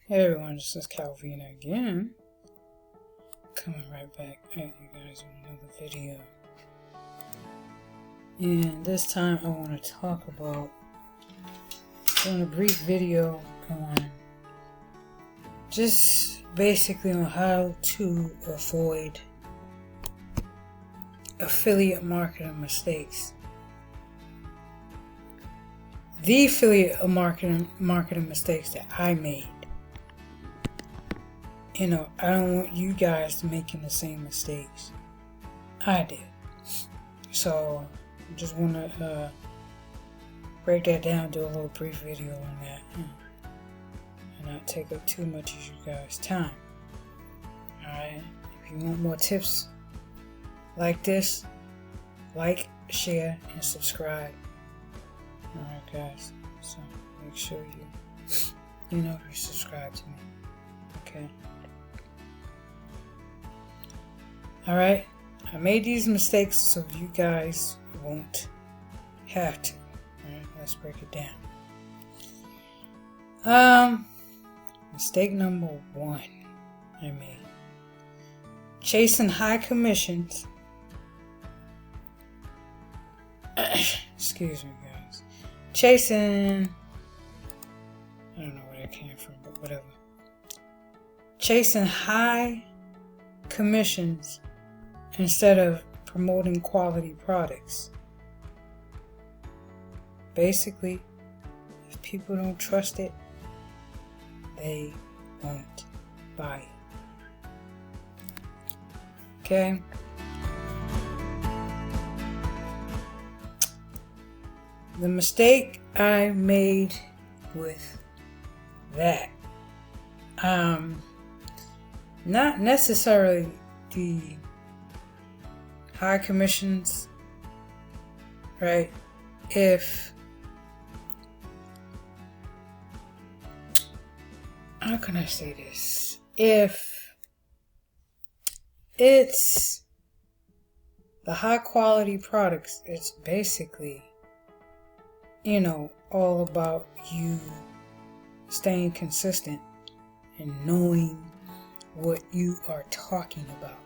Hey everyone, this is Calvina again, coming right back at you guys with another video. And this time I want to talk about, doing a brief video on just basically on how to avoid affiliate marketing mistakes. The affiliate marketing mistakes that I made. I don't want you guys making the same mistakes I did. So, I just want to break that down, do a little brief video on that, and not take up too much of you guys' time. Alright, if you want more tips like this, like, share, and subscribe. Alright guys, so make sure you subscribe to me. Okay. Alright, I made these mistakes so you guys won't have to. Alright, let's break it down. Mistake number 1 I made. Chasing high commissions. Excuse me guys. I don't know where that came from, but whatever. Chasing high commissions instead of promoting quality products. Basically, if people don't trust it, they won't buy it. Okay? The mistake I made with that, not necessarily the high commissions, right? How can I say this? If it's the high quality products, it's basically, all about you staying consistent and knowing what you are talking about.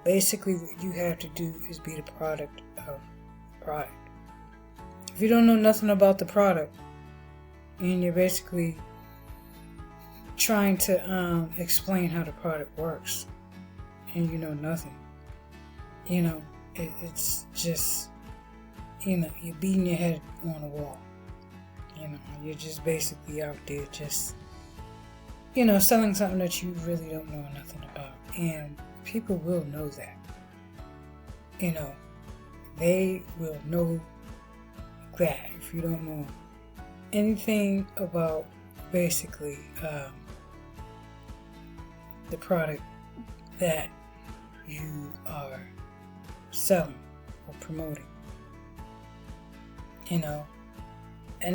Basically, what you have to do is be the product of the product. If you don't know nothing about the product and you're basically trying to explain how the product works and you know nothing, it's just, you're beating your head on the wall. You're just basically out there just, selling something that you really don't know nothing about. And people will know that. They will know that if you don't know anything about basically the product that you are selling or promoting. And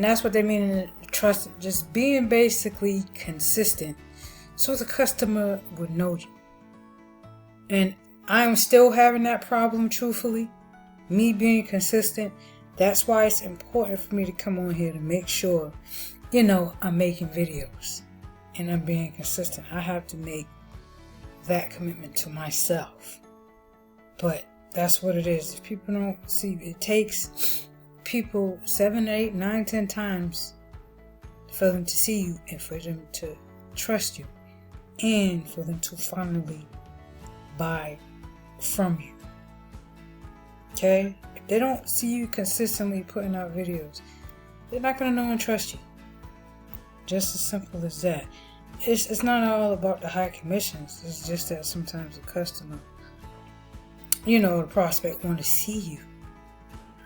that's what they mean in trust, just being basically consistent so the customer would know you. And I'm still having that problem, truthfully. Me being consistent. That's why it's important for me to come on here to make sure, I'm making videos and I'm being consistent. I have to make that commitment to myself. But that's what it is. If people don't see, it takes people 7, 8, 9, 10 times for them to see you and for them to trust you and for them to finally buy from you. Okay? If they don't see you consistently putting out videos, they're not going to know and trust you. Just as simple as that. It's not all about the high commissions. It's just that sometimes the customer, the prospect want to see you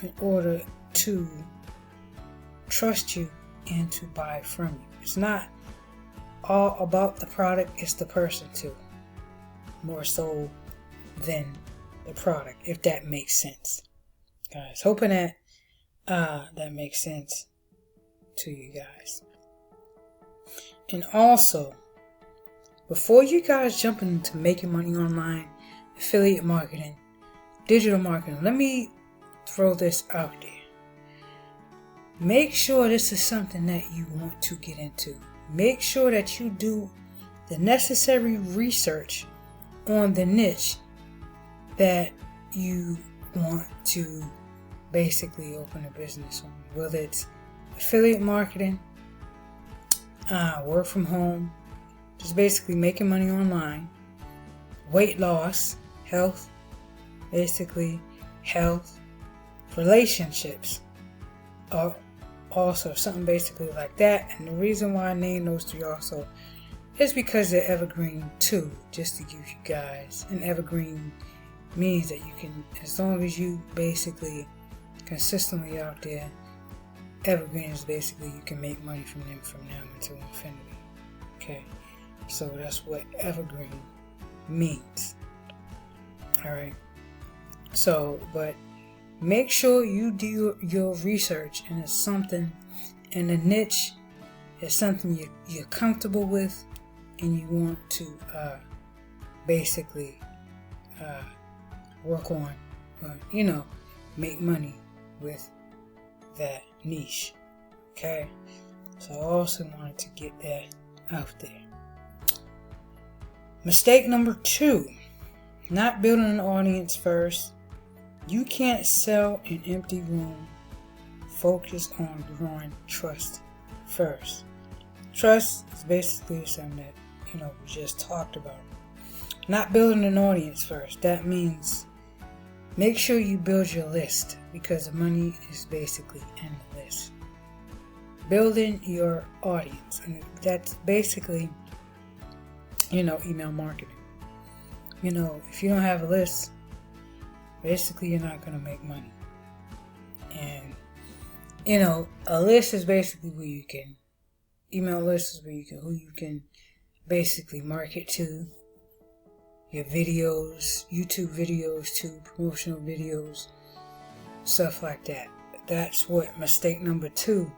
in order to trust you and to buy from you. It's not all about the product, it's the person too. More so than the product, if that makes sense. Guys, hoping that that makes sense to you guys. And also, before you guys jump into making money online, affiliate marketing, digital marketing, let me throw this out there. Make sure this is something that you want to get into. make sure that you do the necessary research on the niche that you want to basically open a business on. Whether it's affiliate marketing, work from home, just basically making money online, weight loss, health, basically health, relationships, or also something basically like that. And the reason why I named those three also is because they're evergreen too, just to give you guys an evergreen means that you can, as long as you basically consistently out there, evergreen is basically you can make money from them from now until infinity. Okay, so that's what evergreen means. Alright, so but make sure you do your research, and it's something, and the niche is something you're comfortable with, and you want to basically work on, make money with that niche. Okay, so I also wanted to get that out there. Mistake number 2, not building an audience first. You can't sell an empty room. Focus on growing trust first. Trust is basically something that we just talked about. Not building an audience first. That means make sure you build your list, because the money is basically in the list. Building your audience, and that's basically email marketing. If you don't have a list, basically you're not going to make money. And a list is basically where you can email list is who you can basically market to, your videos, YouTube videos too, promotional videos, stuff like that. That's what mistake number 2.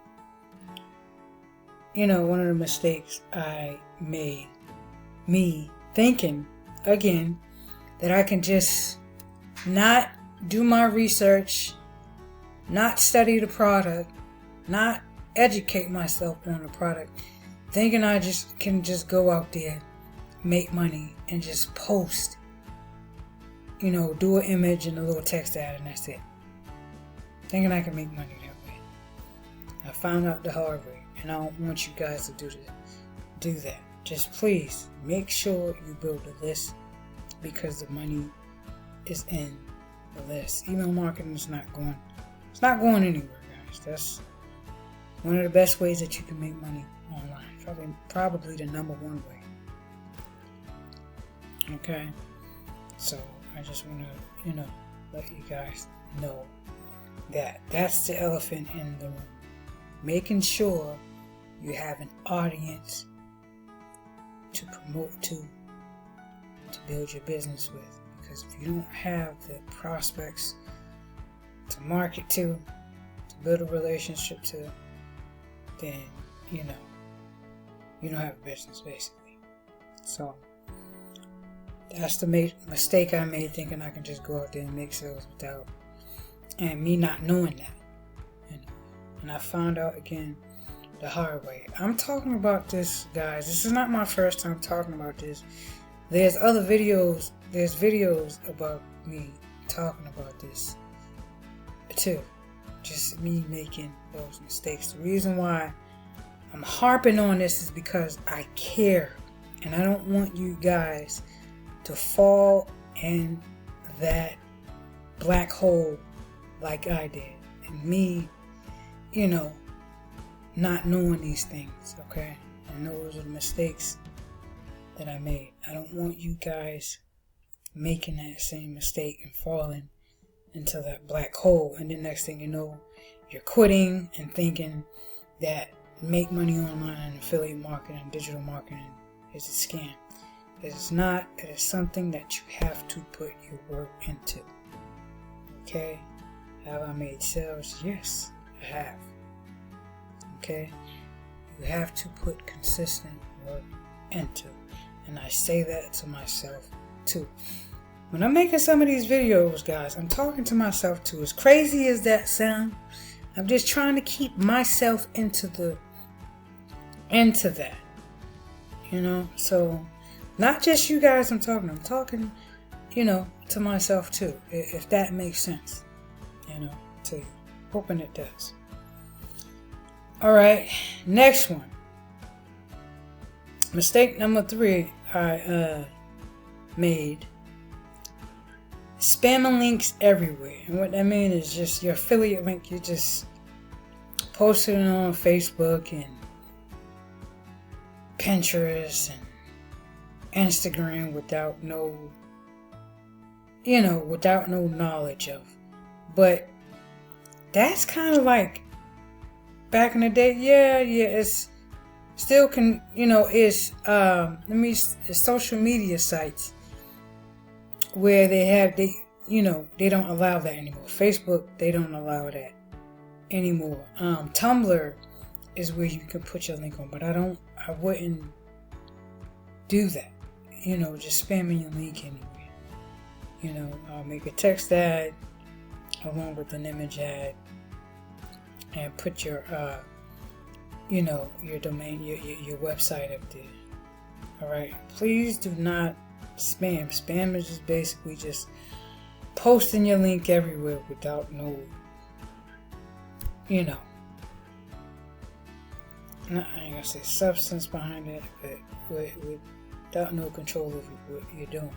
One of the mistakes I made, me thinking again that I can just not do my research, not study the product, not educate myself on the product, thinking I just can just go out there, make money, and just post, do an image and a little text ad, and that's it. Thinking I can make money that way. I found out the hard way, and I don't want you guys to do that. Just please make sure you build a list, because the money is in the list. Email marketing is not going anywhere, guys. That's one of the best ways that you can make money online. Probably the number 1 way. Okay, so I just want to let you guys know that that's the elephant in the room. Making sure you have an audience to promote to build your business with. Because if you don't have the prospects to market to build a relationship to, then you don't have a business, basically. So that's the mistake I made, thinking I can just go out there and make sales without, and me not knowing that. And I found out again the hard way. I'm talking about this, guys. This is not my first time talking about this. There's other videos. There's videos about me talking about this too. Just me making those mistakes. The reason why I'm harping on this is because I care, and I don't want you guys to fall in that black hole like I did. And me, not knowing these things, okay? And those are the mistakes that I made. I don't want you guys making that same mistake and falling into that black hole. And the next thing you know, you're quitting and thinking that make money online and affiliate marketing and digital marketing is a scam. It is not. It is something that you have to put your work into. Okay? Have I made sales? Yes, I have. Okay? You have to put consistent work into. And I say that to myself too. When I'm making some of these videos, guys, I'm talking to myself too. As crazy as that sounds, I'm just trying to keep myself into that. So not just you guys I'm talking, to myself too, if that makes sense, to you. Hoping it does. All right, next one. Mistake number 3 I made. Spamming links everywhere. And what that means is just your affiliate link, you just post it on Facebook and Pinterest and Instagram without no knowledge of. But that's kind of like back in the day. Yeah, it's still it's social media sites where they don't allow that anymore. Facebook, they don't allow that anymore. Tumblr is where you can put your link on, but I wouldn't do that. Just spamming your link anywhere. I'll make a text ad along with an image ad and put your your domain, your website up there. All right, please do not spam. Spam is just basically just posting your link everywhere without no, I ain't gonna say substance behind it, but without no control of what you're doing,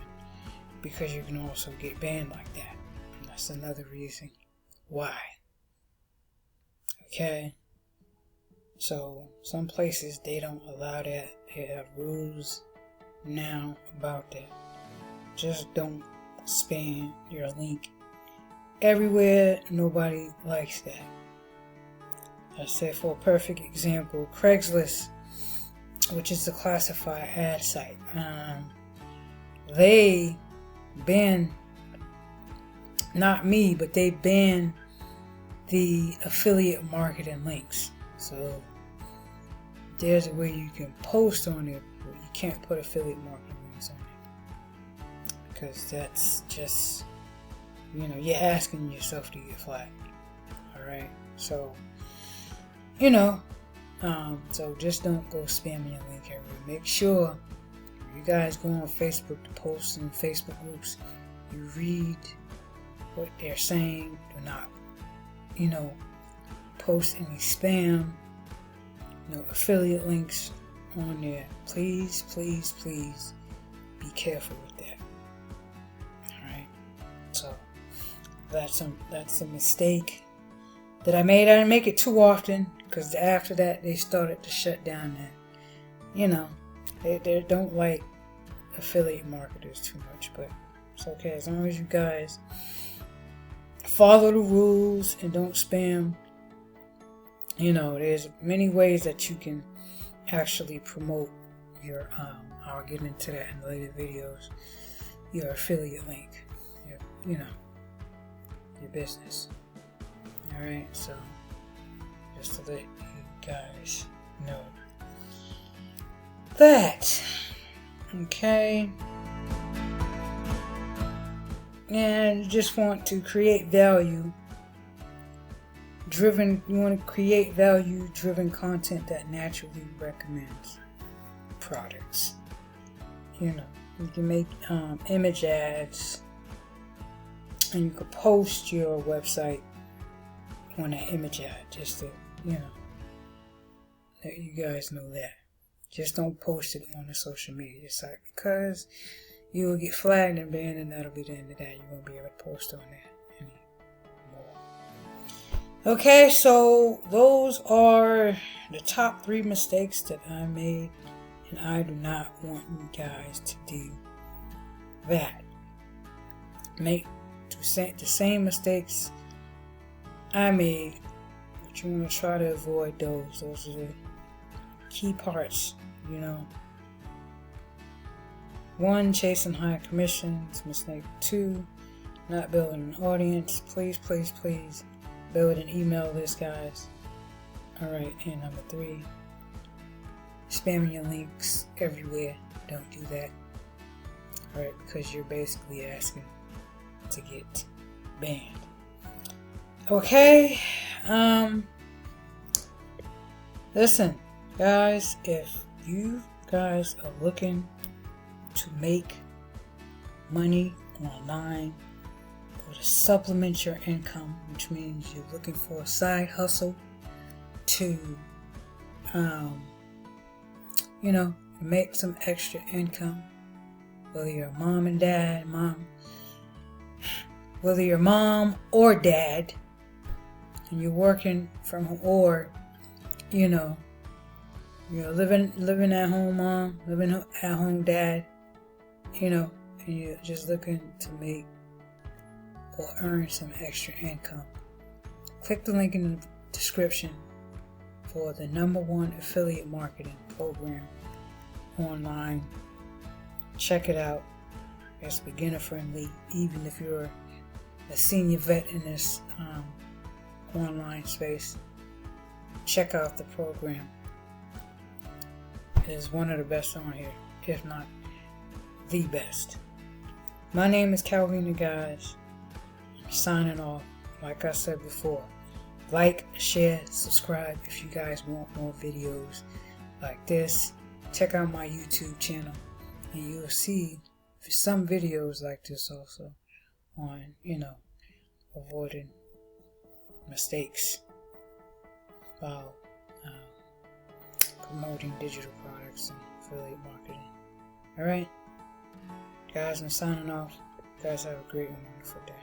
because you can also get banned like that. And that's another reason why. Okay. So some places they don't allow that. They have rules now about that. Just don't spam your link everywhere. Nobody likes that. I said, for a perfect example, Craigslist, which is the classified ad site, they ban, not me, but they ban the affiliate marketing links. So there's a way you can post on it, but you can't put affiliate marketing links on it, because that's just, you're asking yourself to get flagged. All right, so so just don't go spamming your link everywhere. Make sure you guys go on Facebook to post in Facebook groups, you read what they're saying. Do not post any spam, affiliate links on there. Please, please, please be careful with that. Alright, so that's a mistake that I made. I didn't make it too often, because after that they started to shut down that. They don't like affiliate marketers too much, but it's okay as long as you guys follow the rules and don't spam. There's many ways that you can actually promote your I'll get into that in later videos, your affiliate link, your business. Alright, so just to let you guys know that. Okay. And you just want to create value driven. You want to create value driven content that naturally recommends products. You can make image ads, and you can post your website on that image ad, just to let you guys know that. Just don't post it on the social media site, because you will get flagged and banned, and that'll be the end of that. You won't be able to post on that anymore. Okay, so those are the top 3 mistakes that I made, and I do not want you guys to do that. Make the same mistakes I made, but you want to try to avoid those. Those are the key parts, 1, chasing high commissions. Mistake 2, not building an audience. Please, please, please build an email list, guys. Alright, and number 3, spamming your links everywhere. Don't do that. Alright, because you're basically asking to get banned. Okay, listen, guys, if you guys are looking to make money online or to supplement your income, which means you're looking for a side hustle to, make some extra income, whether you're a mom and dad, whether you're mom or dad, and you're working from home, or you're living at home mom, living at home dad, and you're just looking to make or earn some extra income. Click the link in the description for the #1 affiliate marketing program online. Check it out. It's beginner friendly, even if you're a senior vet in this online space. Check out the program. It is one of the best on here, if not the best. My name is Calvina, guys. I'm signing off. Like I said before, like, share, subscribe if you guys want more videos like this. Check out my YouTube channel and you'll see some videos like this also on, avoiding mistakes while promoting digital products and affiliate marketing. Alright, guys, I'm signing off. You guys have a great and wonderful day.